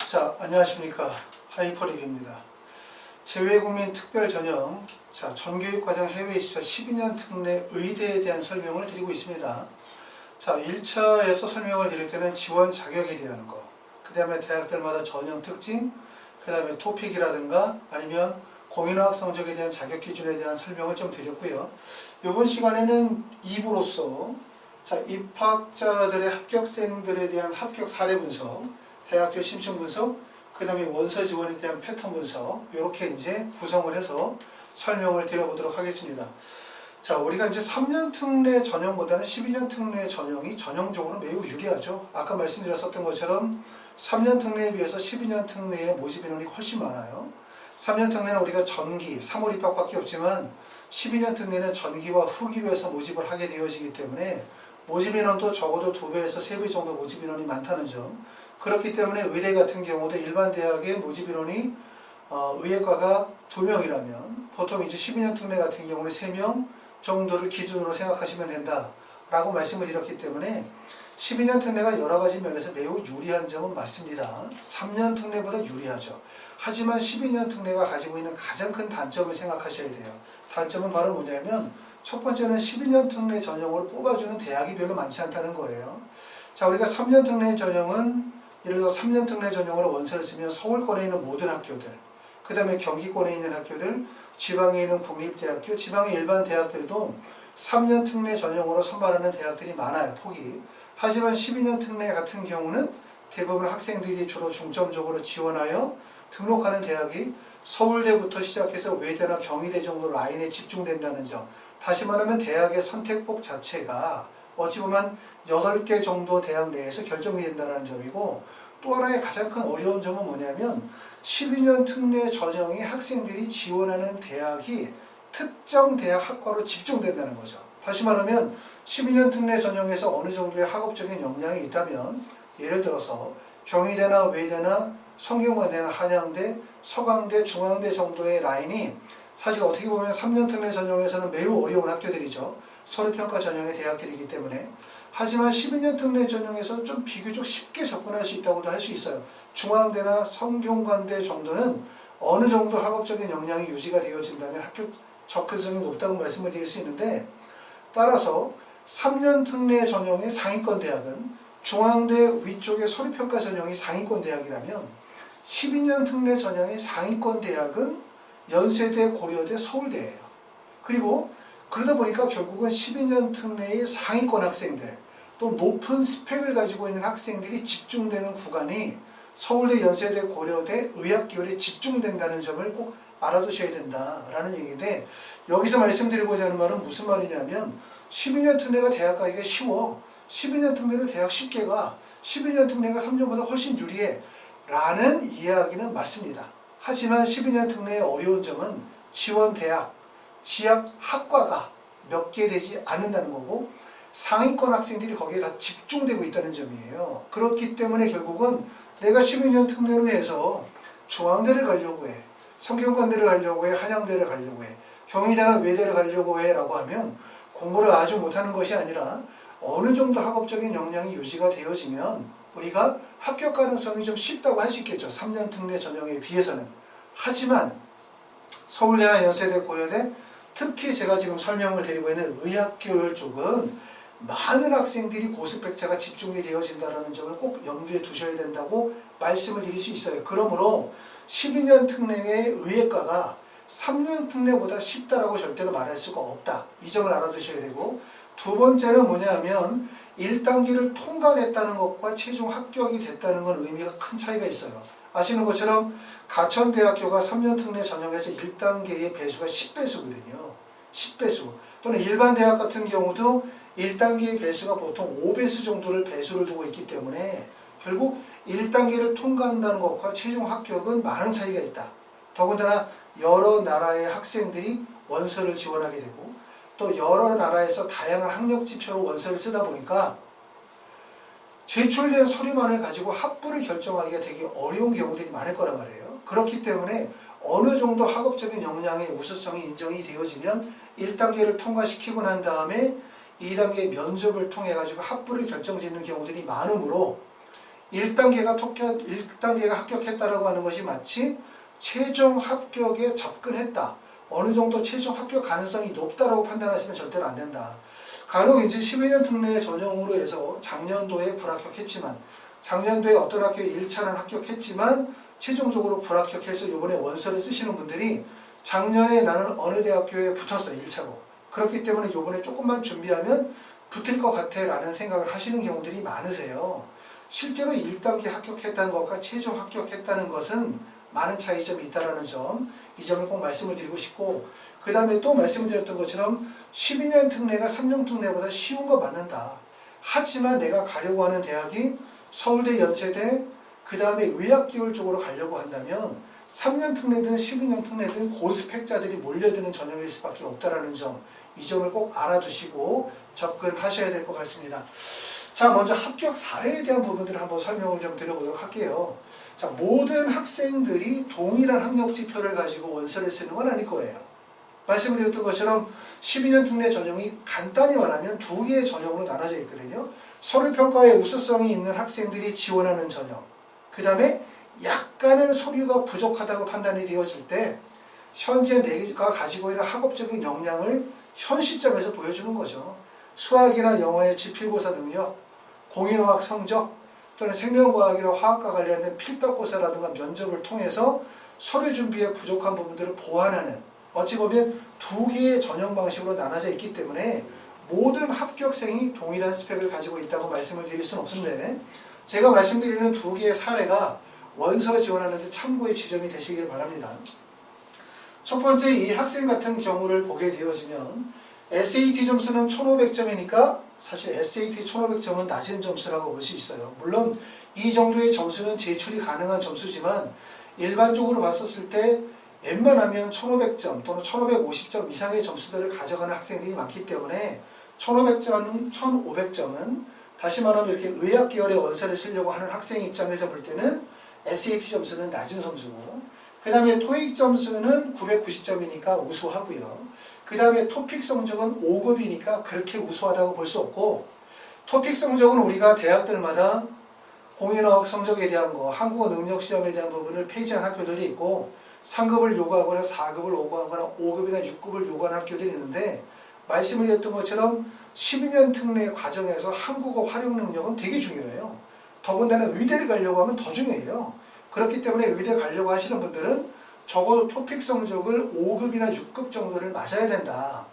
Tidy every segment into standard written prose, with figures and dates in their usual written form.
자, 안녕하십니까. 하이퍼릭입니다. 재외국민 특별전형, 자, 전교육과정 해외 입시자 12년 특례 의대에 대한 설명을 드리고 있습니다. 자, 1차에서 설명을 드릴 때는 지원 자격에 대한 거, 그 다음에 대학들마다 전형 특징, 그 다음에 토픽이라든가 아니면 공인어학 성적에 대한 자격 기준에 대한 설명을 좀 드렸고요. 이번 시간에는 2부로서 자, 입학자들의 합격생들에 대한 합격 사례 분석, 대학교 심층 분석, 그 다음에 원서 지원에 대한 패턴 분석, 이렇게 이제 구성을 해서 설명을 드려보도록 하겠습니다. 자, 우리가 이제 3년 특례 전형보다는 12년 특례 전형이 전형적으로 매우 유리하죠. 아까 말씀드렸었던 것처럼 3년 특례에 비해서 12년 특례의 모집 인원이 훨씬 많아요. 3년 특례는 우리가 전기, 3월 입학밖에 없지만 12년 특례는 전기와 후기로 해서 모집을 하게 되어지기 때문에 모집 인원도 적어도 2배에서 3배 정도 모집 인원이 많다는 점. 그렇기 때문에 의대 같은 경우도 일반 대학의 모집 인원이 의예과가 2명이라면 보통 이제 12년 특례 같은 경우는 3명 정도를 기준으로 생각하시면 된다라고 말씀을 드렸기 때문에 12년 특례가 여러 가지 면에서 매우 유리한 점은 맞습니다. 3년 특례보다 유리하죠. 하지만 12년 특례가 가지고 있는 가장 큰 단점을 생각하셔야 돼요. 단점은 바로 뭐냐면 첫 번째는 12년 특례 전형으로 뽑아주는 대학이 별로 많지 않다는 거예요. 자, 우리가 3년 특례 전형은 예를 들어 3년 특례 전형으로 원서를 쓰면 서울권에 있는 모든 학교들, 그 다음에 경기권에 있는 학교들, 지방에 있는 국립대학교, 지방의 일반 대학들도 3년 특례 전형으로 선발하는 대학들이 많아요, 폭이. 하지만 12년 특례 같은 경우는 대부분 학생들이 주로 중점적으로 지원하여 등록하는 대학이 서울대부터 시작해서 외대나 경희대 정도 라인에 집중된다는 점. 다시 말하면 대학의 선택폭 자체가 어찌 보면 8개 정도 대학 내에서 결정이 된다는 점이고, 또 하나의 가장 큰 어려운 점은 뭐냐면 12년 특례 전형의 학생들이 지원하는 대학이 특정 대학 학과로 집중된다는 거죠. 다시 말하면 12년 특례 전형에서 어느 정도의 학업적인 역량이 있다면, 예를 들어서 경희대나 외대나 성균관대나 한양대, 서강대, 중앙대 정도의 라인이 사실 어떻게 보면 3년 특례 전형에서는 매우 어려운 학교들이죠. 서류평가 전형의 대학들이기 때문에. 하지만 12년 특례 전형에서 좀 비교적 쉽게 접근할 수 있다고도 할 수 있어요. 중앙대나 성균관대 정도는 어느 정도 학업적인 역량이 유지가 되어진다면 학교 접근성이 높다고 말씀을 드릴 수 있는데, 따라서 3년 특례 전형의 상위권 대학은 중앙대 위쪽의 서류평가 전형이 상위권 대학이라면 12년 특례 전형의 상위권 대학은 연세대, 고려대, 서울대예요. 그리고 그러다 보니까 결국은 12년 특례의 상위권 학생들, 또 높은 스펙을 가지고 있는 학생들이 집중되는 구간이 서울대, 연세대, 고려대, 의학계열에 집중된다는 점을 꼭 알아두셔야 된다라는 얘기인데, 여기서 말씀드리고자 하는 말은 무슨 말이냐면 12년 특례가 대학 가기가 쉬워. 12년 특례는 대학 쉽게 가. 12년 특례가 3년보다 훨씬 유리해. 라는 이야기는 맞습니다. 하지만 12년 특례의 어려운 점은 지원 대학, 지학 학과가 몇 개 되지 않는다는 거고, 상위권 학생들이 거기에 다 집중되고 있다는 점이에요. 그렇기 때문에 결국은 내가 12년 특례로 해서 중앙대를 가려고 해, 성균관대를 가려고 해, 한양대를 가려고 해, 경희대나 외대를 가려고 해 라고 하면 공부를 아주 못하는 것이 아니라 어느 정도 학업적인 역량이 유지가 되어지면 우리가 합격 가능성이 좀 쉽다고 할 수 있겠죠. 3년 특례 전형에 비해서는. 하지만 서울대나 연세대, 고려대, 특히 제가 지금 설명을 드리고 있는 의학계열 쪽은 많은 학생들이 고스펙자가 집중이 되어진다는 점을 꼭 염두에 두셔야 된다고 말씀을 드릴 수 있어요. 그러므로 12년 특례의 의예과가 3년 특례보다 쉽다라고 절대로 말할 수가 없다. 이 점을 알아두셔야 되고, 두 번째는 뭐냐면 1단계를 통과됐다는 것과 최종 합격이 됐다는 건 의미가 큰 차이가 있어요. 아시는 것처럼 가천대학교가 3년 특례 전형에서 1단계의 배수가 10배수거든요. 10배수. 또는 일반 대학 같은 경우도 1단계의 배수가 보통 5배수 정도를 배수를 두고 있기 때문에 결국 1단계를 통과한다는 것과 최종 합격은 많은 차이가 있다. 더군다나 여러 나라의 학생들이 원서를 지원하게 되고, 또 여러 나라에서 다양한 학력 지표로 원서를 쓰다 보니까 제출된 서류만을 가지고 학부를 결정하기가 되게 어려운 경우들이 많을 거란 말이에요. 그렇기 때문에 어느 정도 학업적인 역량의 우수성이 인정이 되어지면 1단계를 통과시키고 난 다음에 2단계 면접을 통해 가지고 학부를 결정짓는 경우들이 많으므로 1단계가 합격했다라고 하는 것이 마치 최종 합격에 접근했다. 어느 정도 최종 합격 가능성이 높다라고 판단하시면 절대로 안 된다. 간혹 이제 12년 특례 전형으로 해서 작년도에 불합격했지만, 작년도에 어떤 학교에 1차는 합격했지만 최종적으로 불합격해서 이번에 원서를 쓰시는 분들이 작년에 나는 어느 대학교에 붙었어 1차로. 그렇기 때문에 이번에 조금만 준비하면 붙을 것 같아 라는 생각을 하시는 경우들이 많으세요. 실제로 1단계 합격했다는 것과 최종 합격했다는 것은 많은 차이점이 있다는 점, 이 점을 꼭 말씀을 드리고 싶고, 그 다음에 또 말씀을 드렸던 것처럼 12년 특례가 3년 특례보다 쉬운 거 맞는다. 하지만 내가 가려고 하는 대학이 서울대, 연세대, 그 다음에 의학기울 쪽으로 가려고 한다면 3년 특례든 12년 특례든 고스펙자들이 몰려드는 전형일 수밖에 없다는 점, 이 점을 꼭 알아두시고 접근하셔야 될 것 같습니다. 자, 먼저 합격 사례에 대한 부분들을 한번 설명을 좀 드려보도록 할게요. 자, 모든 학생들이 동일한 학력 지표를 가지고 원서를 쓰는 건 아닐 거예요. 말씀드렸던 것처럼 12년 특례 전형이 간단히 말하면 두 개의 전형으로 나눠져 있거든요. 서류평가에 우수성이 있는 학생들이 지원하는 전형, 그 다음에 약간은 서류가 부족하다고 판단이 되어질 때 현재 내가 가지고 있는 학업적인 역량을 현 시점에서 보여주는 거죠. 수학이나 영어의 지필고사 능력, 공인화학 성적, 또는 생명과학이나 화학과 관련된 필덕고사라든가 면접을 통해서 서류 준비에 부족한 부분들을 보완하는, 어찌 보면 두 개의 전형 방식으로 나눠져 있기 때문에 모든 합격생이 동일한 스펙을 가지고 있다고 말씀을 드릴 수는 없는데, 제가 말씀드리는 두 개의 사례가 원서 지원하는 데 참고의 지점이 되시길 바랍니다. 첫 번째, 이 학생 같은 경우를 보게 되어지면 SAT 점수는 1500점이니까 사실 SAT 1500점은 낮은 점수라고 볼 수 있어요. 물론 이 정도의 점수는 제출이 가능한 점수지만 일반적으로 봤었을 때 웬만하면 1500점 또는 1550점 이상의 점수들을 가져가는 학생들이 많기 때문에 1500점, 1500점은 다시 말하면 이렇게 의학 계열의 원서를 쓰려고 하는 학생 입장에서 볼 때는 SAT 점수는 낮은 점수고, 그 다음에 토익 점수는 990점이니까 우수하고요. 그 다음에 토픽 성적은 5급이니까 그렇게 우수하다고 볼 수 없고, 토픽 성적은 우리가 대학들마다 공인어학 성적에 대한 거, 한국어 능력 시험에 대한 부분을 폐지한 학교들이 있고, 3급을 요구하거나 4급을 요구하거나 5급이나 6급을 요구하는 학교들이 있는데, 말씀을 드렸던 것처럼 12년 특례 과정에서 한국어 활용 능력은 되게 중요해요. 더군다나 의대를 가려고 하면 더 중요해요. 그렇기 때문에 의대 가려고 하시는 분들은 적어도 토픽 성적을 5급이나 6급 정도를 맞아야 된다.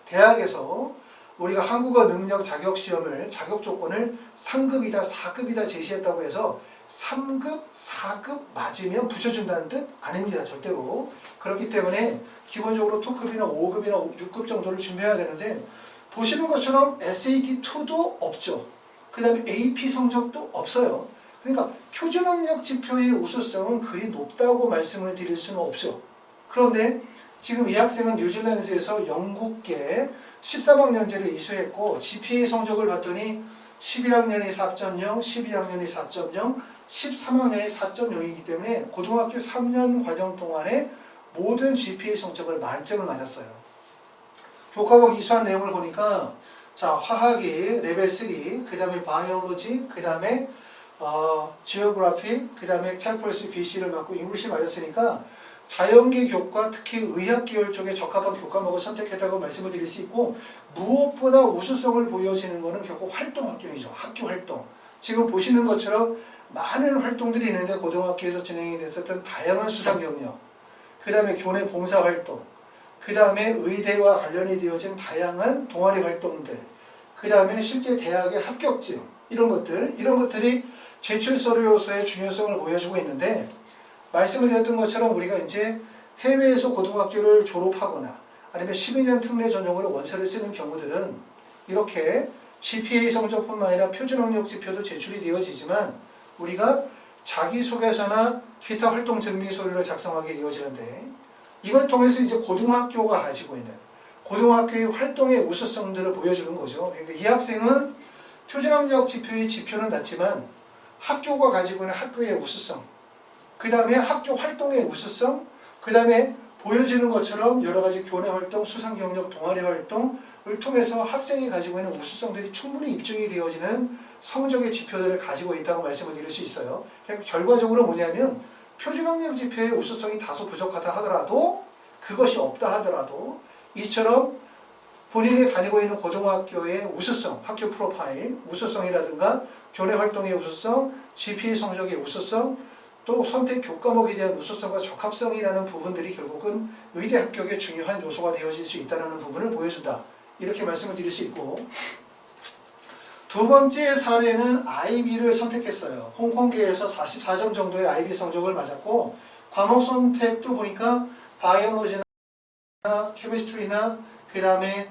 대학에서 우리가 한국어 능력 자격 시험을, 자격 조건을 3급이다 4급이다 제시했다고 해서 3급, 4급 맞으면 붙여준다는 뜻 아닙니다. 절대로. 그렇기 때문에 기본적으로 2급이나 5급이나 6급 정도를 준비해야 되는데, 보시는 것처럼 SAT2도 없죠. 그 다음에 AP 성적도 없어요. 그러니까 표준학력 지표의 우수성은 그리 높다고 말씀을 드릴 수는 없죠. 그런데 지금 이 학생은 뉴질랜드에서 영국계 13학년제를 이수했고, GPA 성적을 봤더니 11학년이 4.0, 12학년이 4.0, 13학년이 4.0이기 때문에 고등학교 3년 과정 동안에 모든 GPA 성적을 만점을 맞았어요. 교과목 이수한 내용을 보니까, 자, 화학이 레벨 3, 그 다음에 바이올로지, 그 다음에 지오그래피, 그 다음에 캘큘러스 BC를 맞고 잉글리시 맞았으니까 자연계 교과, 특히 의학 계열 쪽에 적합한 교과목을 선택했다고 말씀을 드릴 수 있고, 무엇보다 우수성을 보여지는 것은 결국 활동 학교이죠. 학교 활동. 지금 보시는 것처럼 많은 활동들이 있는데, 고등학교에서 진행이 됐었던 다양한 수상 경력, 그 다음에 교내 봉사활동, 그 다음에 의대와 관련이 되어진 다양한 동아리 활동들, 그 다음에 실제 대학의 합격증, 이런 것들이 제출 서류 요소의 중요성을 보여주고 있는데, 말씀을 드렸던 것처럼 우리가 이제 해외에서 고등학교를 졸업하거나 아니면 12년 특례 전형으로 원서를 쓰는 경우들은 이렇게 GPA 성적뿐만 아니라 표준학력 지표도 제출이 되어지지만, 우리가 자기소개서나 기타 활동 증빙 서류를 작성하게 되어지는데, 이걸 통해서 이제 고등학교가 가지고 있는 고등학교의 활동의 우수성들을 보여주는 거죠. 그러니까 이 학생은 표준학력 지표의 지표는 낮지만 학교가 가지고 있는 학교의 우수성, 그 다음에 학교 활동의 우수성, 그 다음에 보여지는 것처럼 여러 가지 교내 활동, 수상 경력, 동아리 활동을 통해서 학생이 가지고 있는 우수성들이 충분히 입증이 되어지는 성적의 지표들을 가지고 있다고 말씀을 드릴 수 있어요. 그러니까 결과적으로 뭐냐면 표준 학력 지표의 우수성이 다소 부족하다 하더라도, 그것이 없다 하더라도 이처럼 본인이 다니고 있는 고등학교의 우수성, 학교 프로파일, 우수성이라든가 교내 활동의 우수성, GPA 성적의 우수성, 또 선택 교과목에 대한 우수성과 적합성이라는 부분들이 결국은 의대 합격의 중요한 요소가 되어질 수 있다는 부분을 보여준다. 이렇게 말씀을 드릴 수 있고, 두 번째 사례는 IB를 선택했어요. 홍콩계에서 44점 정도의 IB 성적을 맞았고, 과목 선택도 보니까 바이오로지나 케미스트리나 그 다음에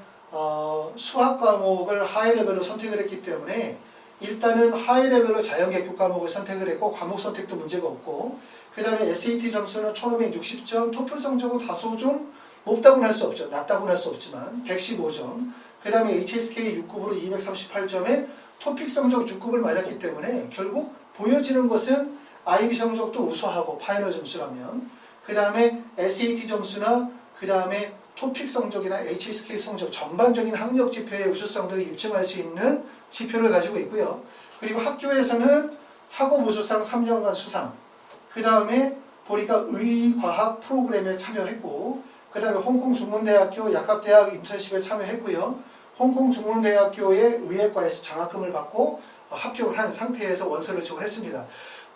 수학 과목을 하이 레벨로 선택을 했기 때문에 일단은 하이 레벨로 자연계급 과목을 선택을 했고, 과목 선택도 문제가 없고, 그 다음에 SAT 점수는 1560점, 토플 성적은 다소 좀 높다고는 할 수 없죠. 낮다고는 할 수 없지만 115점, 그 다음에 HSK 6급으로 238점에 토픽 성적 6급을 맞았기 때문에 결국 보여지는 것은 IB 성적도 우수하고 파이널 점수라면, 그 다음에 SAT 점수나 그 다음에 토픽 성적이나 HSK 성적, 전반적인 학력 지표의 우수성들을 입증할 수 있는 지표를 가지고 있고요. 그리고 학교에서는 학업 우수상 3년간 수상, 그 다음에 보니까 의과학 프로그램에 참여했고, 그 다음에 홍콩 중문대학교 약학대학 인턴십에 참여했고요. 홍콩 중문대학교의 의예과에서 장학금을 받고 합격을 한 상태에서 원서를 지원했습니다.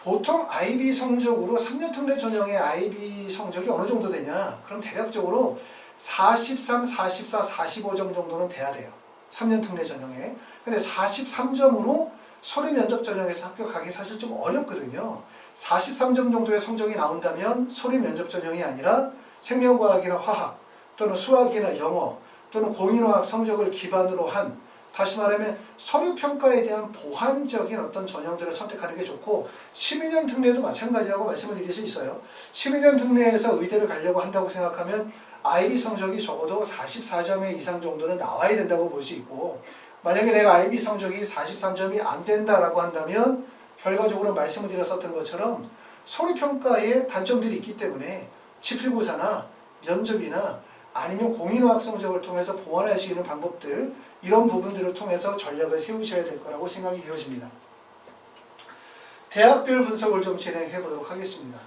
보통 IB 성적으로 3년 특례 전형의 IB 성적이 어느 정도 되냐? 그럼 대략적으로 43, 44, 45점 정도는 돼야 돼요. 3년 특례 전형에. 근데 43점으로 서류 면접 전형에서 합격하기 사실 좀 어렵거든요. 43점 정도의 성적이 나온다면 서류 면접 전형이 아니라 생명과학이나 화학, 또는 수학이나 영어, 또는 공인화학 성적을 기반으로 한, 다시 말하면 서류평가에 대한 보완적인 어떤 전형들을 선택하는 게 좋고, 12년 특례도 마찬가지라고 말씀을 드릴 수 있어요. 12년 특례에서 의대를 가려고 한다고 생각하면 IB 성적이 적어도 44점의 이상 정도는 나와야 된다고 볼 수 있고, 만약에 내가 IB 성적이 43점이 안 된다라고 한다면 결과적으로 말씀을 드렸었던 것처럼 서류평가에 단점들이 있기 때문에 지필고사나 면접이나 아니면 공인화학 성적을 통해서 보완할 수 있는 방법들, 이런 부분들을 통해서 전략을 세우셔야 될 거라고 생각이 되어집니다. 대학별 분석을 좀 진행해 보도록 하겠습니다.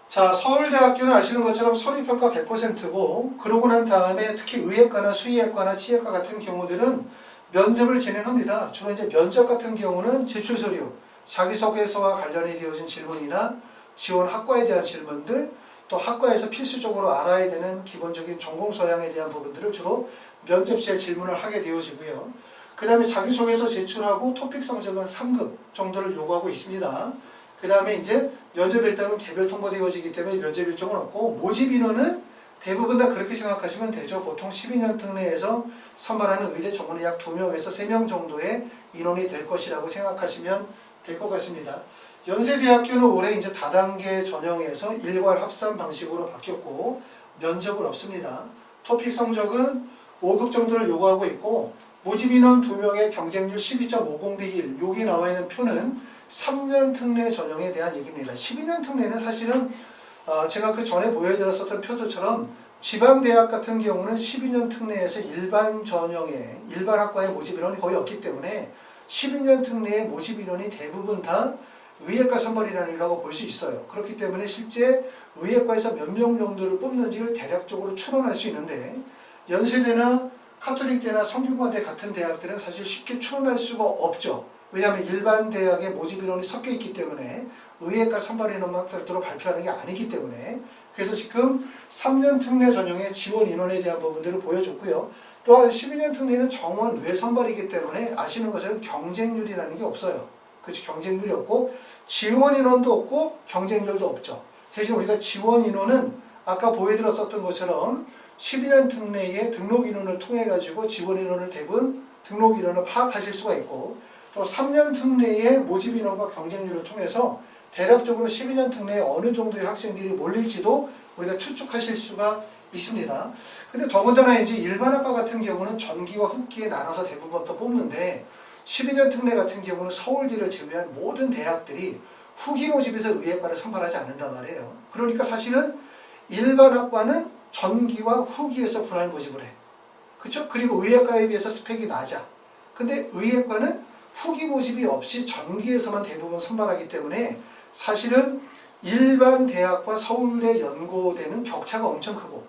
자, 서울대학교는 아시는 것처럼 서류평가 100%고, 그러고 난 다음에 특히 의예과나 수의예과나 치예과 같은 경우들은 면접을 진행합니다. 주로 이제 면접 같은 경우는 제출 서류, 자기소개서와 관련이 되어진 질문이나 지원 학과에 대한 질문들, 또 학과에서 필수적으로 알아야 되는 기본적인 전공 소양에 대한 부분들을 주로 면접 시에 질문을 하게 되어지고요. 그 다음에 자기소개서 제출하고 토픽 성적은 3급 정도를 요구하고 있습니다. 그 다음에 이제 면접 일정은 개별 통보되어지기 때문에 면접 일정은 없고, 모집 인원은 대부분 다 그렇게 생각하시면 되죠. 보통 12년 특례에서 선발하는 의대 전문의 약 2명에서 3명 정도의 인원이 될 것이라고 생각하시면 될 것 같습니다. 연세대학교는 올해 이제 다단계 전형에서 일괄 합산 방식으로 바뀌었고, 면접은 없습니다. 토픽 성적은 5급 정도를 요구하고 있고, 모집 인원 2명의 경쟁률 12.50 대 1, 여기 나와 있는 표는 3년 특례 전형에 대한 얘기입니다. 12년 특례는 사실은 제가 그 전에 보여드렸었던 표들처럼 지방대학 같은 경우는 12년 특례에서 일반 전형의 일반 학과의 모집 인원이 거의 없기 때문에 12년 특례의 모집 인원이 대부분 다 의예과 선발이라고 볼 수 있어요. 그렇기 때문에 실제 의예과에서 몇 명 정도를 뽑는지를 대략적으로 추론할 수 있는데, 연세대나 카톨릭대나 성균관대 같은 대학들은 사실 쉽게 추론할 수가 없죠. 왜냐하면 일반 대학의 모집 인원이 섞여 있기 때문에 의예과 선발 인원만 별도로 발표하는 게 아니기 때문에, 그래서 지금 3년 특례 전형의 지원 인원에 대한 부분들을 보여줬고요. 또한 12년 특례는 정원 외 선발이기 때문에 아시는 것처럼 경쟁률이라는 게 없어요. 그렇죠. 경쟁률이 없고 지원 인원도 없고 경쟁률도 없죠. 대신 우리가 지원 인원은 아까 보여드렸었던 것처럼 12년 특례의 등록 인원을 통해 가지고 지원 인원을 대부분 등록 인원을 파악하실 수가 있고, 또 3년 특례의 모집 인원과 경쟁률을 통해서 대략적으로 12년 특례에 어느 정도의 학생들이 몰릴지도 우리가 추측하실 수가 있습니다. 근데 더군다나 이제 일반 학과 같은 경우는 전기와 흑기에 나눠서 대부분 더 뽑는데, 12년 특례 같은 경우는 서울대를 제외한 모든 대학들이 후기 모집에서 의예과를 선발하지 않는단 말이에요. 그러니까 사실은 일반 학과는 전기와 후기에서 분할 모집을 해. 그쵸? 그리고 의예과에 비해서 스펙이 낮아. 근데 의예과는 후기 모집이 없이 전기에서만 대부분 선발하기 때문에 사실은 일반 대학과 서울대, 연고대는 격차가 엄청 크고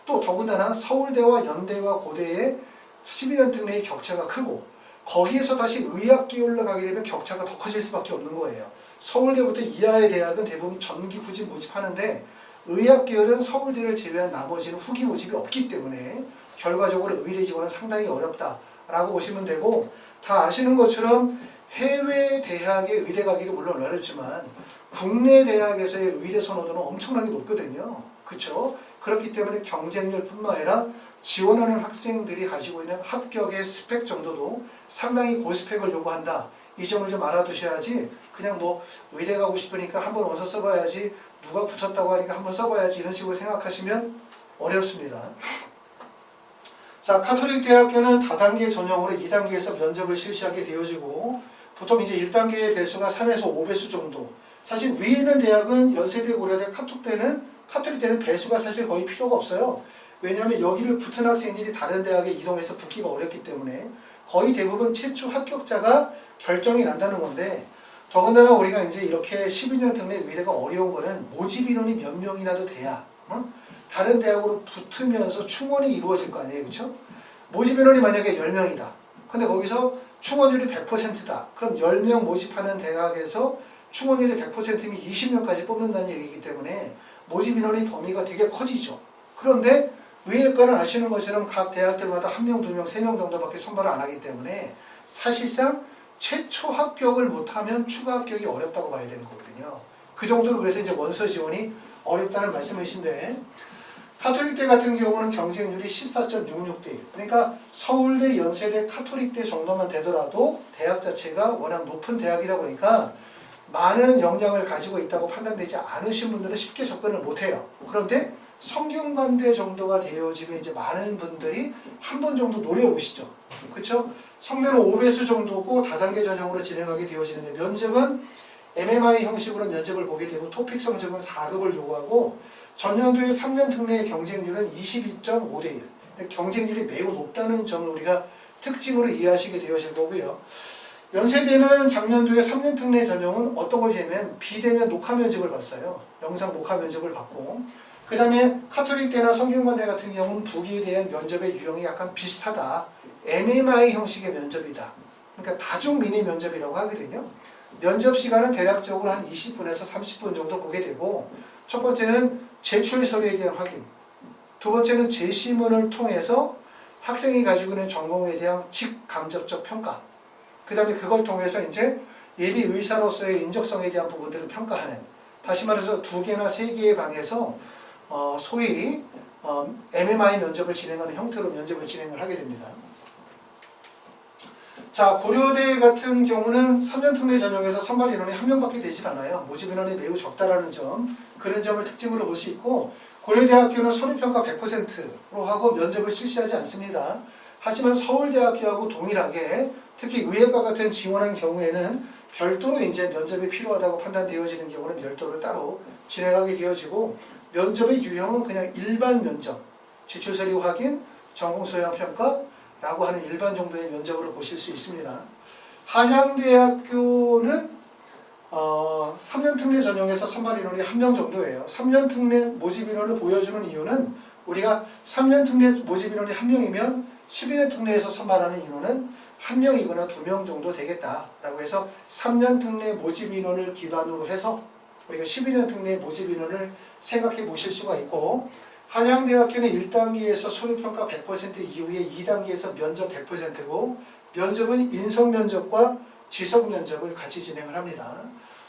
또 더군다나 서울대와 연대와 고대의 12년 특례의 격차가 크고 거기에서 다시 의학 계열로 가게 되면 격차가 더 커질 수밖에 없는 거예요. 서울대부터 이하의 대학은 대부분 전기 후지 모집하는데 의학 계열은 서울대를 제외한 나머지는 후기 모집이 없기 때문에 결과적으로 의대 지원은 상당히 어렵다라고 보시면 되고 다 아시는 것처럼 해외 대학의 의대 가기도 물론 어렵지만 국내 대학에서의 의대 선호도는 엄청나게 높거든요. 그렇죠? 그렇기 때문에 경쟁률뿐만 아니라 지원하는 학생들이 가지고 있는 합격의 스펙 정도도 상당히 고스펙을 요구한다. 이 점을 좀 알아두셔야지 그냥 뭐 의대 가고 싶으니까 한번 원서 써봐야지 누가 붙었다고 하니까 한번 써봐야지 이런 식으로 생각하시면 어렵습니다. 자, 카톨릭 대학교는 다단계 전형으로 2단계에서 면접을 실시하게 되어지고 보통 이제 1단계의 배수가 3에서 5배수 정도. 사실 위에 있는 대학은 연세대, 고려대, 카톨릭대는 배수가 사실 거의 필요가 없어요. 왜냐하면 여기를 붙은 학생들이 다른 대학에 이동해서 붙기가 어렵기 때문에 거의 대부분 최초 합격자가 결정이 난다는 건데 더군다나 우리가 이제 이렇게 12년 특례 의대가 어려운 거는 모집 인원이 몇 명이라도 돼야 다른 대학으로 붙으면서 충원이 이루어질 거 아니에요. 그렇죠? 모집 인원이 만약에 10명이다. 근데 거기서 충원율이 100%다. 그럼 10명 모집하는 대학에서 충원율이 100%면 20명까지 뽑는다는 얘기이기 때문에 모집 인원의 범위가 되게 커지죠. 그런데 의예과는 아시는 것처럼 각 대학들마다 1명, 2명, 3명 정도밖에 선발을 안 하기 때문에 사실상 최초 합격을 못하면 추가 합격이 어렵다고 봐야 되는 거거든요. 그 정도로 그래서 이제 원서 지원이 어렵다는 말씀이신데 카톨릭대 같은 경우는 경쟁률이 14.66대 1. 그러니까 서울대, 연세대, 카톨릭대 정도만 되더라도 대학 자체가 워낙 높은 대학이다 보니까 많은 역량을 가지고 있다고 판단되지 않으신 분들은 쉽게 접근을 못해요. 그런데 성균관대 정도가 되어지면 이제 많은 분들이 한 번 정도 노려보시죠. 그렇죠? 성대는 5배수 정도고 다단계 전형으로 진행하게 되어지는데 면접은 MMI 형식으로 면접을 보게 되고 토픽 성적은 4급을 요구하고 전년도의 3년 특례의 경쟁률은 22.5대 1. 경쟁률이 매우 높다는 점을 우리가 특징으로 이해하시게 되어질 거고요. 연세대는 작년도에 3년 특례 전형은 어떤 거냐면 비대면 녹화 면접을 봤어요. 영상 녹화 면접을 받고 그 다음에 카톨릭대나 성균관대 같은 경우는 두 개에 대한 면접의 유형이 약간 비슷하다. MMI 형식의 면접이다. 그러니까 다중 미니 면접이라고 하거든요. 면접 시간은 대략적으로 한 20분에서 30분 정도 보게 되고 첫 번째는 제출 서류에 대한 확인, 두 번째는 제시문을 통해서 학생이 가지고 있는 전공에 대한 직감접적 평가, 그 다음에 그걸 통해서 이제 예비 의사로서의 인적성에 대한 부분들을 평가하는, 다시 말해서 2개나 3개의 방에서 소위 MMI 면접을 진행하는 형태로 면접을 진행을 하게 됩니다. 자, 고려대 같은 경우는 3년 특례 전형에서 선발 인원이 1명밖에 되질 않아요. 모집 인원이 매우 적다라는 점, 그런 점을 특징으로 볼 수 있고 고려대학교는 서류평가 100%로 하고 면접을 실시하지 않습니다. 하지만 서울대학교하고 동일하게 특히 의예과 같은 지원한 경우에는 별도로 이제 면접이 필요하다고 판단되어지는 경우는 별도로 따로 진행하게 되어지고 면접의 유형은 그냥 일반 면접, 제출 서류 확인, 전공 소양 평가라고 하는 일반 정도의 면접으로 보실 수 있습니다. 한양대학교는 3년 특례 전형에서 선발 인원이 1명 정도예요. 3년 특례 모집 인원을 보여주는 이유는 우리가 3년 특례 모집 인원이 1명이면 12년 특례에서 선발하는 인원은 1명이거나 2명 정도 되겠다라고 해서 3년 특례 모집 인원을 기반으로 해서 우리가 12년 특례 모집 인원을 생각해 보실 수가 있고 한양대학교는 1단계에서 서류평가 100% 이후에 2단계에서 면접 100%고 면접은 인성면접과 지성면접을 같이 진행을 합니다.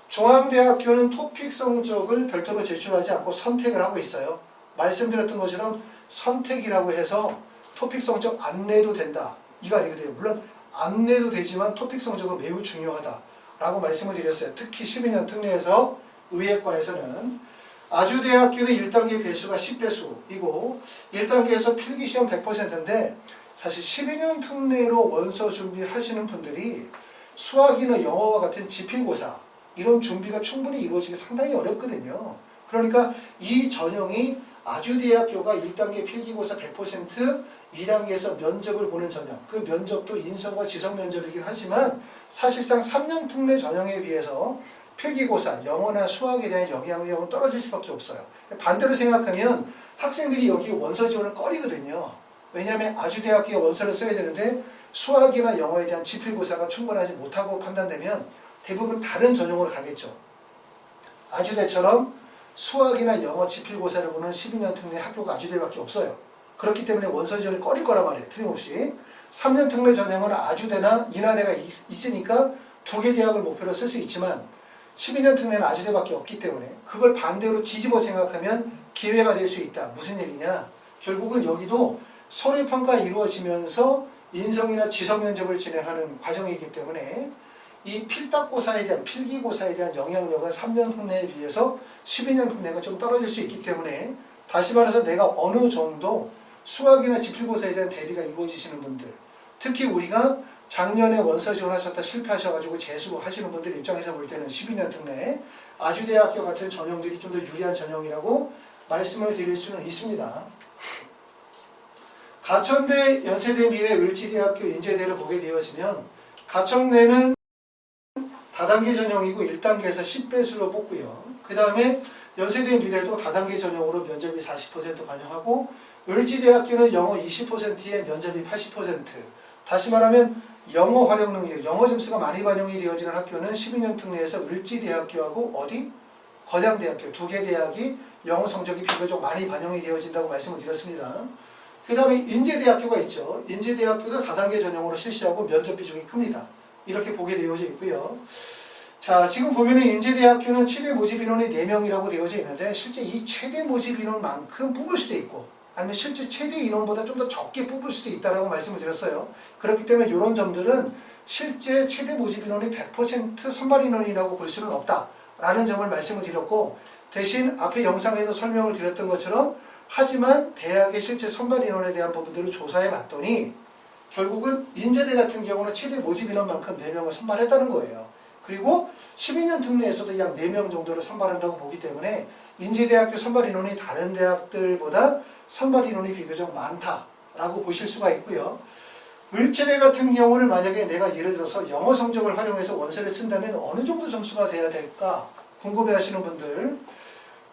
중앙대학교는 토픽 성적을 별도로 제출하지 않고 선택을 하고 있어요. 말씀드렸던 것처럼 선택이라고 해서 토픽 성적 안 내도 된다. 이거 아니거든요. 물론 안 내도 되지만 토픽 성적은 매우 중요하다라고 말씀을 드렸어요. 특히 12년 특례에서 의예과에서는 아주대학교는 1단계 배수가 10배수이고 1단계에서 필기시험 100%인데 사실 12년 특례로 원서 준비하시는 분들이 수학이나 영어와 같은 지필고사 이런 준비가 충분히 이루어지기 상당히 어렵거든요. 그러니까 이 전형이 아주대학교가 1단계 필기고사 100%, 2단계에서 면접을 보는 전형, 그 면접도 인성과 지성 면접이긴 하지만 사실상 3년 특례 전형에 비해서 필기고사, 영어나 수학에 대한 영향력은 떨어질 수밖에 없어요. 반대로 생각하면 학생들이 여기 원서 지원을 꺼리거든요. 왜냐하면 아주대학교가 원서를 써야 되는데 수학이나 영어에 대한 지필고사가 충분하지 못하고 판단되면 대부분 다른 전형으로 가겠죠. 아주대처럼 수학이나 영어 지필고사를 보는 12년 특례 학교가 아주대밖에 없어요. 그렇기 때문에 원서 지원을 꺼릴 거란 말이에요. 틀림없이. 3년 특례 전형은 아주대나 인하대가 있으니까 두 개 대학을 목표로 쓸 수 있지만 12년 특례는 아주대밖에 없기 때문에 그걸 반대로 뒤집어 생각하면 기회가 될 수 있다. 무슨 얘기냐? 결국은 여기도 서류평가 이루어지면서 인성이나 지성 면접을 진행하는 과정이기 때문에 이 필답고사에 대한 필기고사에 대한 영향력은 3년 특례에 비해서 12년 특례가 좀 떨어질 수 있기 때문에 다시 말해서 내가 어느 정도 수학이나 지필고사에 대한 대비가 이루어지시는 분들, 특히 우리가 작년에 원서 지원하셨다 실패하셔가지고 재수하시는 분들 입장에서 볼 때는 12년 특례 아주대학교 같은 전형들이 좀 더 유리한 전형이라고 말씀을 드릴 수는 있습니다. 가천대, 연세대, 미래, 을지대학교, 인제대를 보게 되어지면 가천대는 다단계 전형이고 1단계에서 10배수로 뽑고요. 그 다음에 연세대, 미래도 다단계 전형으로 면접이 40% 반영하고 을지대학교는 영어 20%에 면접이 80%. 다시 말하면 영어 활용 능력, 영어 점수가 많이 반영이 되어지는 학교는 12년 특례에서 을지대학교하고 어디? 거장대학교 두 개 대학이 영어 성적이 비교적 많이 반영이 되어진다고 말씀을 드렸습니다. 그 다음에 인제대학교가 있죠. 인제대학교도 다단계 전형으로 실시하고 면접 비중이 큽니다. 이렇게 보게 되어져 있고요. 자, 지금 보면은 인제대학교는 최대 모집 인원이 4명이라고 되어져 있는데 실제 이 최대 모집 인원만큼 뽑을 수도 있고 아니면 실제 최대 인원보다 좀 더 적게 뽑을 수도 있다라고 말씀을 드렸어요. 그렇기 때문에 이런 점들은 실제 최대 모집 인원이 100% 선발 인원이라고 볼 수는 없다라는 점을 말씀을 드렸고 대신 앞에 영상에서 설명을 드렸던 것처럼 하지만 대학의 실제 선발 인원에 대한 부분들을 조사해 봤더니 결국은 인제대 같은 경우는 최대 모집 인원만큼 4명을 선발했다는 거예요. 그리고 12년 특례에서도 약 4명 정도를 선발한다고 보기 때문에 인제대학교 선발 인원이 다른 대학들보다 선발 인원이 비교적 많다라고 보실 수가 있고요. 을지대 같은 경우를 만약에 내가 예를 들어서 영어 성적을 활용해서 원서를 쓴다면 어느 정도 점수가 돼야 될까 궁금해 하시는 분들,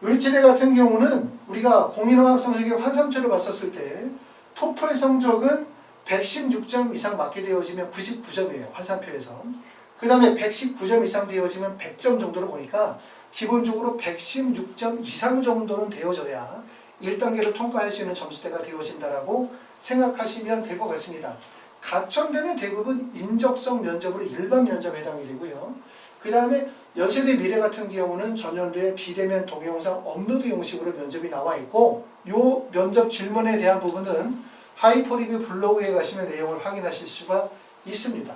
을지대 같은 경우는 우리가 공인어학 성적의 환산표를 봤었을 때 토플 성적은 116점 이상 맞게 되어지면 99점이에요. 환산표에서. 그 다음에 119점 이상 되어지면 100점 정도로 보니까 기본적으로 116점 이상 정도는 되어져야 1단계를 통과할 수 있는 점수대가 되어진다라고 생각하시면 될 것 같습니다. 가천대는 대부분 인적성 면접으로 일반 면접에 해당이 되고요. 그 다음에 연세대 미래 같은 경우는 전년도에 비대면 동영상 업로드 형식으로 면접이 나와 있고 이 면접 질문에 대한 부분은 하이퍼리뷰 블로그에 가시면 내용을 확인하실 수가 있습니다.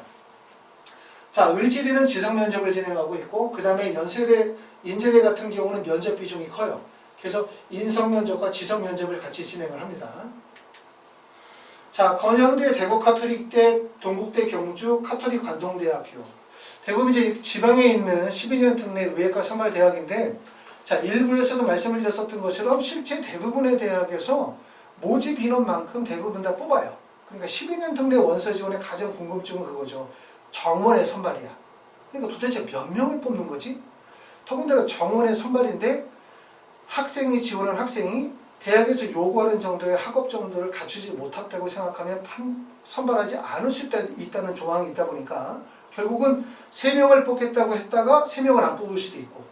자, 을지대는 지성 면접을 진행하고 있고 그 다음에 연세대, 인제대 같은 경우는 면접 비중이 커요. 그래서 인성 면접과 지성 면접을 같이 진행을 합니다. 자, 건영대, 대구 카톨릭대, 동국대, 경주, 카톨릭 관동대학교. 대부분 이제 지방에 있는 12년 특례 의예과 선발 대학인데, 자, 일부에서도 말씀을 드렸었던 것처럼 실제 대부분의 대학에서 모집 인원만큼 대부분 다 뽑아요. 그러니까 12년 특례 원서 지원의 가장 궁금증은 그거죠. 정원의 선발이야. 그러니까 도대체 몇 명을 뽑는 거지? 더군다나 정원의 선발인데 학생이 지원한 학생이 대학에서 요구하는 정도의 학업 정도를 갖추지 못했다고 생각하면 선발하지 않을 수 있다는 조항이 있다 보니까 결국은 3명을 뽑겠다고 했다가 3명을 안 뽑을 수도 있고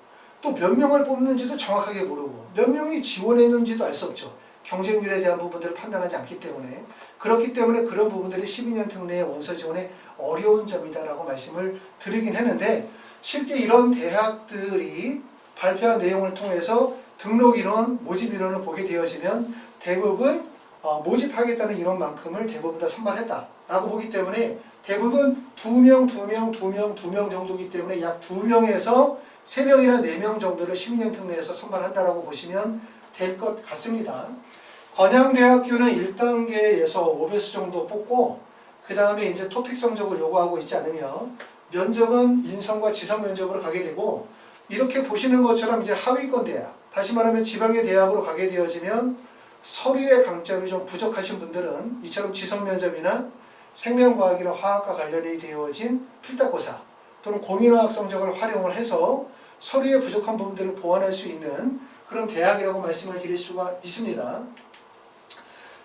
또 몇 명을 뽑는지도 정확하게 모르고 몇 명이 지원했는지도 알 수 없죠. 경쟁률에 대한 부분들을 판단하지 않기 때문에 그렇기 때문에 그런 부분들이 12년 특례의 원서 지원의 어려운 점이다라고 말씀을 드리긴 했는데 실제 이런 대학들이 발표한 내용을 통해서 등록 인원, 모집 인원을 보게 되어지면 대부분 모집하겠다는 인원만큼을 대부분 다 선발했다라고 보기 때문에 대부분 2명 정도이기 때문에 약 2명에서 3명이나 4명 정도를 12년 특례에서 선발한다라고 보시면 될 것 같습니다. 건양대학교는 1단계에서 5배수 정도 뽑고 그 다음에 이제 토픽 성적을 요구하고 있지 않으면 면접은 인성과 지성 면접으로 가게 되고 이렇게 보시는 것처럼 이제 하위권 대학 다시 말하면 지방의 대학으로 가게 되어지면 서류의 강점이 좀 부족하신 분들은 이처럼 지성면접이나 생명과학이나 화학과 관련이 되어진 필답고사 또는 공인화학 성적을 활용을 해서 서류에 부족한 부분들을 보완할 수 있는 그런 대학이라고 말씀을 드릴 수가 있습니다.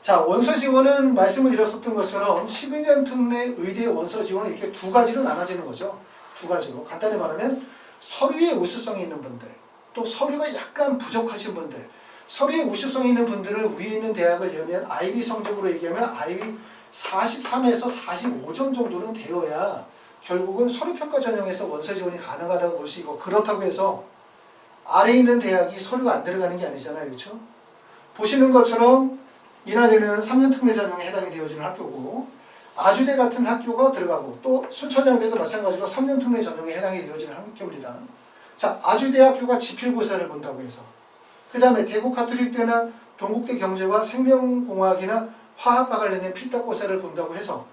자, 원서 지원은 말씀을 드렸었던 것처럼 12년 특례 의대 원서 지원은 이렇게 두 가지로 나눠지는 거죠. 두 가지로. 간단히 말하면 서류에 우수성이 있는 분들, 또 서류가 약간 부족하신 분들, 서류에 우수성이 있는 분들을 위에 있는 대학을 열면 IB 성적으로 얘기하면 IB 43에서 45점 정도는 되어야 결국은 서류평가 전형에서 원서 지원이 가능하다고 볼 수 있고, 그렇다고 해서 아래에 있는 대학이 서류가 안 들어가는 게 아니잖아요. 그렇죠? 보시는 것처럼 인하대는 3년 특례 전형에 해당이 되어지는 학교고, 아주대 같은 학교가 들어가고, 또 순천향대도 마찬가지로 3년 특례 전형에 해당이 되어지는 학교입니다. 자, 아주대학교가 지필고사를 본다고 해서, 그 다음에 대구카톨릭대나 동국대 경제와 생명공학이나 화학과 관련된 필답고사를 본다고 해서,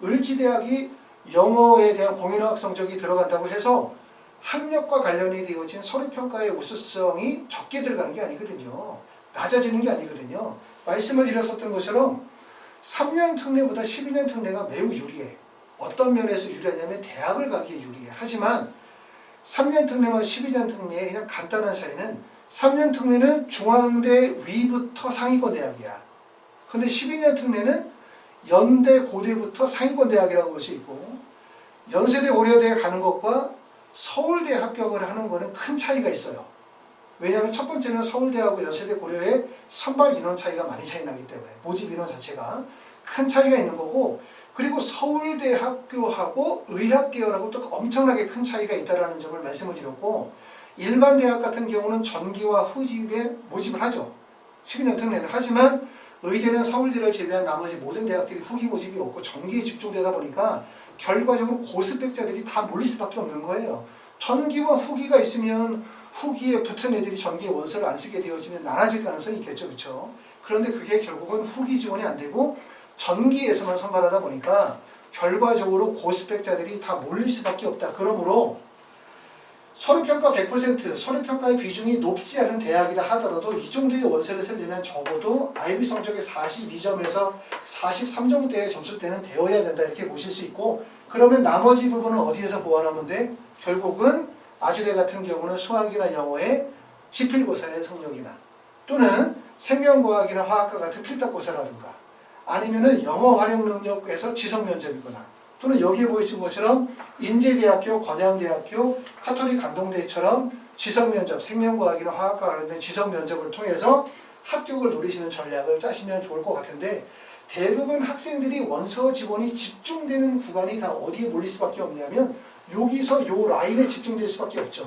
을지대학이 영어에 대한 공인화학 성적이 들어간다고 해서 학력과 관련이 되어진 서류평가의 우수성이 적게 들어가는 게 아니거든요. 낮아지는 게 아니거든요. 말씀을 드렸었던 것처럼 3년 특례보다 12년 특례가 매우 유리해. 어떤 면에서 유리하냐면 대학을 가기에 유리해. 하지만 3년 특례와 12년 특례의 그냥 간단한 차이는 3년 특례는 중앙대 위부터 상위권 대학이야. 근데 12년 특례는 연대 고대부터 상위권 대학이라고 볼 수 있고, 연세대 고려대에 가는 것과 서울대 합격을 하는 거는 큰 차이가 있어요. 왜냐하면 첫 번째는 서울대하고 연세대 고려의 선발 인원 차이가 많이 차이 나기 때문에 모집 인원 자체가 큰 차이가 있는 거고, 그리고 서울대 학교하고 의학계열하고 또 엄청나게 큰 차이가 있다는 점을 말씀을 드렸고, 일반 대학 같은 경우는 전기와 후집에 모집을 하죠. 12년 특례는. 하지만 의대는 서울대를 제외한 나머지 모든 대학들이 후기 모집이 없고 전기에 집중되다 보니까 결과적으로 고스펙자들이 다 몰릴 수밖에 없는 거예요. 전기와 후기가 있으면 후기에 붙은 애들이 전기에 원서를 안 쓰게 되어지면 나눠질 가능성이 있겠죠. 그렇죠? 그런데 그게 결국은 후기 지원이 안 되고 전기에서만 선발하다 보니까 결과적으로 고스펙자들이 다 몰릴 수밖에 없다. 그러므로 서류평가 100%, 서류평가의 비중이 높지 않은 대학이라 하더라도 이 정도의 원서를 쓰려면 적어도 IB 성적의 42점에서 43점대의 점수대는 되어야 된다, 이렇게 보실 수 있고, 그러면 나머지 부분은 어디에서 보완하면 돼? 결국은 아주대 같은 경우는 수학이나 영어의 지필고사의 성적이나, 또는 생명과학이나 화학과 같은 필답고사라든가, 아니면은 영어 활용 능력에서 지성면접이거나, 또는 여기에 보이신 것처럼 인제대학교, 건양대학교, 카톨릭 감동대처럼 지성면접, 생명과학이나 화학과 관련된 지성면접을 통해서 합격을 노리시는 전략을 짜시면 좋을 것 같은데, 대부분 학생들이 원서 지원이 집중되는 구간이 다 어디에 몰릴 수밖에 없냐면 여기서 요 라인에 집중될 수밖에 없죠.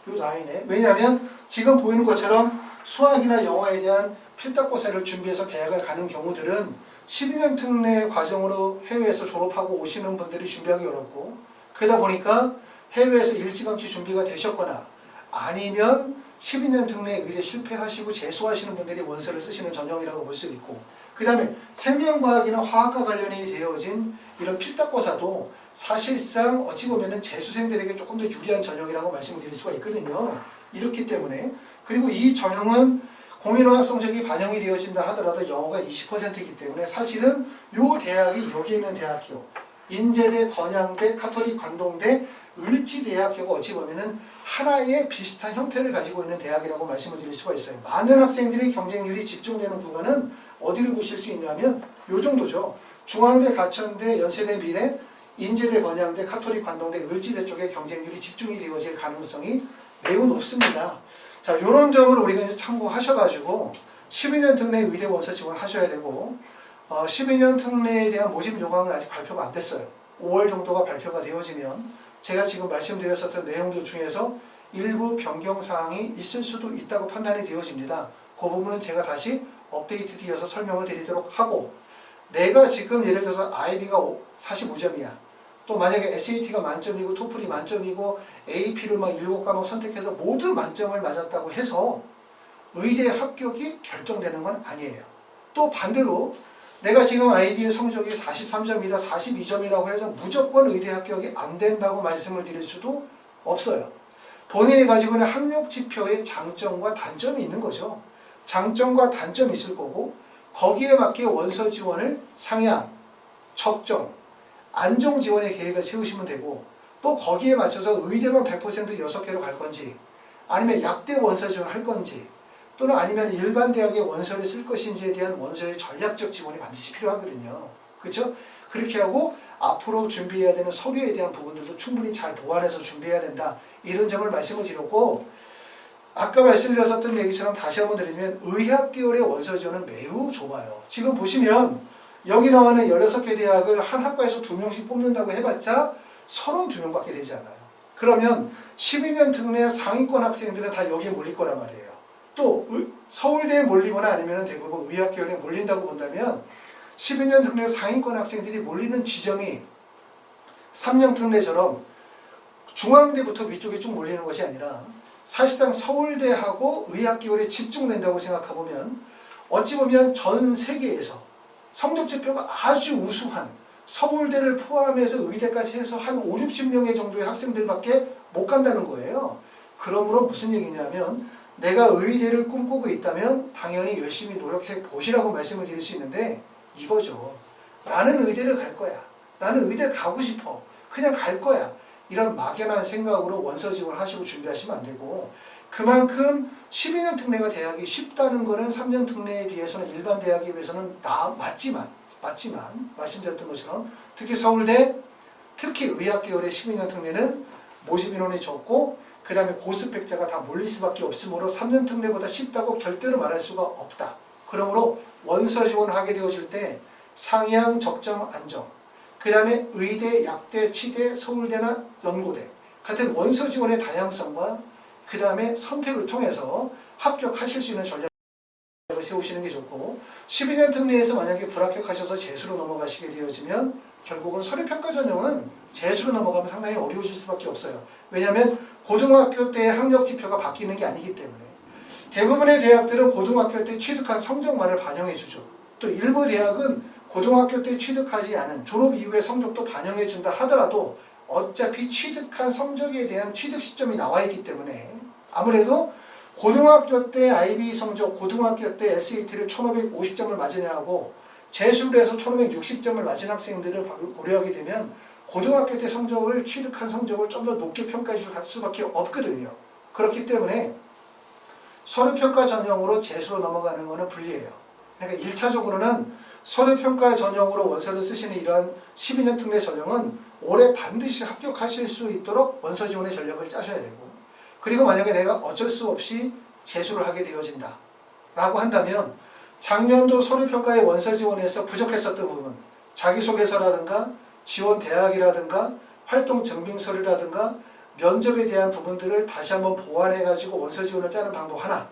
요 라인에. 왜냐하면 지금 보이는 것처럼 수학이나 영어에 대한 필답고사를 준비해서 대학을 가는 경우들은 12년 특례 과정으로 해외에서 졸업하고 오시는 분들이 준비하기 어렵고, 그러다 보니까 해외에서 일찌감치 준비가 되셨거나 아니면 12년 특례 의대 실패하시고 재수하시는 분들이 원서를 쓰시는 전형이라고 볼 수 있고, 그 다음에 생명과학이나 화학과 관련이 되어진 이런 필답고사도 사실상 어찌 보면 재수생들에게 조금 더 유리한 전형이라고 말씀을 드릴 수가 있거든요. 이렇기 때문에, 그리고 이 전형은 공인화학 성적이 반영이 되어진다 하더라도 영어가 20%이기 때문에 사실은 이 대학이 여기 있는 대학교, 인제대, 건양대, 카톨릭 관동대, 을지대학교가 어찌 보면은 하나의 비슷한 형태를 가지고 있는 대학이라고 말씀을 드릴 수가 있어요. 많은 학생들의 경쟁률이 집중되는 구간은 어디를 보실 수 있냐면 이 정도죠. 중앙대, 가천대, 연세대, 미래, 인제대, 건양대, 카톨릭 관동대, 을지대 쪽에 경쟁률이 집중이 되어질 가능성이 매우 높습니다. 자, 이런 점을 우리가 이제 참고하셔가지고 12년 특례 의대 원서 지원하셔야 되고, 12년 특례에 대한 모집 요강은 아직 발표가 안 됐어요. 5월 정도가 발표가 되어지면 제가 지금 말씀드렸었던 내용들 중에서 일부 변경사항이 있을 수도 있다고 판단이 되어집니다. 그 부분은 제가 다시 업데이트 되어서 설명을 드리도록 하고, 내가 지금 예를 들어서 IB가 45점이야. 또 만약에 SAT가 만점이고 토플이 만점이고 AP를 막 7과목 선택해서 모두 만점을 맞았다고 해서 의대 합격이 결정되는 건 아니에요. 또 반대로 내가 지금 IB의 성적이 43점이다, 42점이라고 해서 무조건 의대 합격이 안 된다고 말씀을 드릴 수도 없어요. 본인이 가지고 있는 학력 지표의 장점과 단점이 있는 거죠. 장점과 단점이 있을 거고 거기에 맞게 원서 지원을 상향, 적정, 안정 지원의 계획을 세우시면 되고 또 거기에 맞춰서 의대만 100% 6개로 갈 건지 아니면 약대 원서 지원을 할 건지 또는 아니면 일반 대학의 원서를 쓸 것인지에 대한 원서의 전략적 지원이 반드시 필요하거든요. 그렇죠? 그렇게 하고 앞으로 준비해야 되는 서류에 대한 부분들도 충분히 잘 보완해서 준비해야 된다. 이런 점을 말씀을 드렸고 아까 말씀드렸었던 얘기처럼 다시 한번 드리면 의학 계열의 원서 지원은 매우 좁아요. 지금 보시면 여기 나와 있는 16개 대학을 한 학과에서 2명씩 뽑는다고 해봤자 32명밖에 되지 않아요. 그러면 12년 특례 상위권 학생들은 다 여기에 몰릴 거란 말이에요. 또 서울대에 몰리거나 아니면 대부분 의학 계열에 몰린다고 본다면 12년 특례 상위권 학생들이 몰리는 지점이 3년 특례처럼 중앙대부터 위쪽에 쭉 몰리는 것이 아니라 사실상 서울대하고 의학 계열에 집중된다고 생각해보면 어찌 보면 전 세계에서 성적 지표가 아주 우수한 서울대를 포함해서 의대까지 해서 한 5, 60명의 정도의 학생들밖에 못 간다는 거예요. 그러므로 무슨 얘기냐면 내가 의대를 꿈꾸고 있다면 당연히 열심히 노력해 보시라고 말씀을 드릴 수 있는데 이거죠. 나는 의대를 갈 거야. 나는 의대 가고 싶어. 그냥 갈 거야. 이런 막연한 생각으로 원서 지원하시고 준비하시면 안 되고 그만큼 12년 특례가 대학이 쉽다는 거는 3년 특례에 비해서는 일반 대학에 비해서는 맞지만 말씀드렸던 것처럼 특히 서울대 특히 의학 계열의 12년 특례는 모집 인원이 적고 그 다음에 고스펙자가 다 몰릴 수밖에 없으므로 3년 특례보다 쉽다고 절대로 말할 수가 없다. 그러므로 원서 지원하게 되어질 때 상향, 적정, 안정 그 다음에 의대, 약대, 치대, 서울대나 연고대 같은 원서 지원의 다양성과 그 다음에 선택을 통해서 합격하실 수 있는 전략을 세우시는 게 좋고 12년 특례에서 만약에 불합격하셔서 재수로 넘어가시게 되어지면 결국은 서류평가 전형은 재수로 넘어가면 상당히 어려우실 수밖에 없어요. 왜냐하면 고등학교 때의 학력 지표가 바뀌는 게 아니기 때문에 대부분의 대학들은 고등학교 때 취득한 성적만을 반영해 주죠. 또 일부 대학은 고등학교 때 취득하지 않은 졸업 이후의 성적도 반영해 준다 하더라도 어차피 취득한 성적에 대한 취득 시점이 나와 있기 때문에 아무래도 고등학교 때 IB 성적, 고등학교 때 SAT를 1550점을 맞으냐 하고 재수를 해서 1560점을 맞은 학생들을 고려하게 되면 고등학교 때 성적을 취득한 성적을 좀 더 높게 평가해 줄 수밖에 없거든요. 그렇기 때문에 서류평가 전형으로 재수로 넘어가는 것은 불리해요. 그러니까 1차적으로는 서류평가 전형으로 원서를 쓰시는 이러한 12년 특례 전형은 올해 반드시 합격하실 수 있도록 원서 지원의 전략을 짜셔야 되고 그리고 만약에 내가 어쩔 수 없이 재수를 하게 되어진다 라고 한다면 작년도 서류평가의 원서 지원에서 부족했었던 부분 자기소개서라든가 지원 대학이라든가 활동 증빙서류라든가 면접에 대한 부분들을 다시 한번 보완해 가지고 원서 지원을 짜는 방법 하나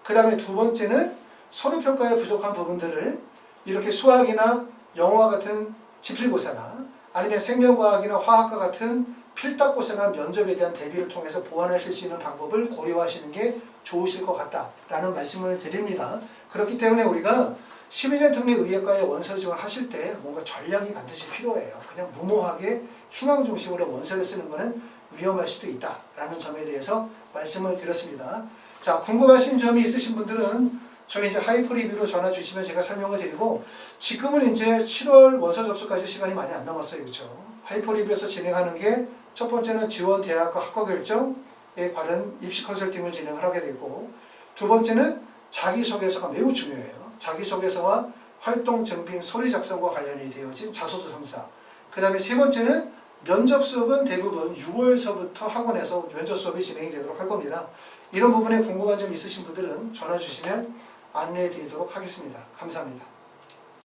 그 다음에 두 번째는 서류평가에 부족한 부분들을 이렇게 수학이나 영어와 같은 지필고사나 아니면 생명과학이나 화학과 같은 필답고사나 면접에 대한 대비를 통해서 보완하실 수 있는 방법을 고려하시는 게 좋으실 것 같다라는 말씀을 드립니다. 그렇기 때문에 우리가 12년 특례 의예과에 원서 지원을 하실 때 뭔가 전략이 반드시 필요해요. 그냥 무모하게 희망 중심으로 원서를 쓰는 것은 위험할 수도 있다라는 점에 대해서 말씀을 드렸습니다. 자, 궁금하신 점이 있으신 분들은 저희 이제 하이퍼 리뷰로 전화 주시면 제가 설명을 드리고 지금은 이제 7월 원서 접수까지 시간이 많이 안 남았어요. 그렇죠? 하이퍼 리뷰에서 진행하는 게 첫 번째는 지원 대학과 학과 결정에 관한 입시 컨설팅을 진행을 하게 되고 두 번째는 자기소개서가 매우 중요해요. 자기소개서와 활동 증빙 서류 작성과 관련이 되어진 자소서 첨사. 그 다음에 세 번째는 면접 수업은 대부분 6월서부터 학원에서 면접 수업이 진행이 되도록 할 겁니다. 이런 부분에 궁금한 점 있으신 분들은 전화 주시면 안내해 드리도록 하겠습니다. 감사합니다.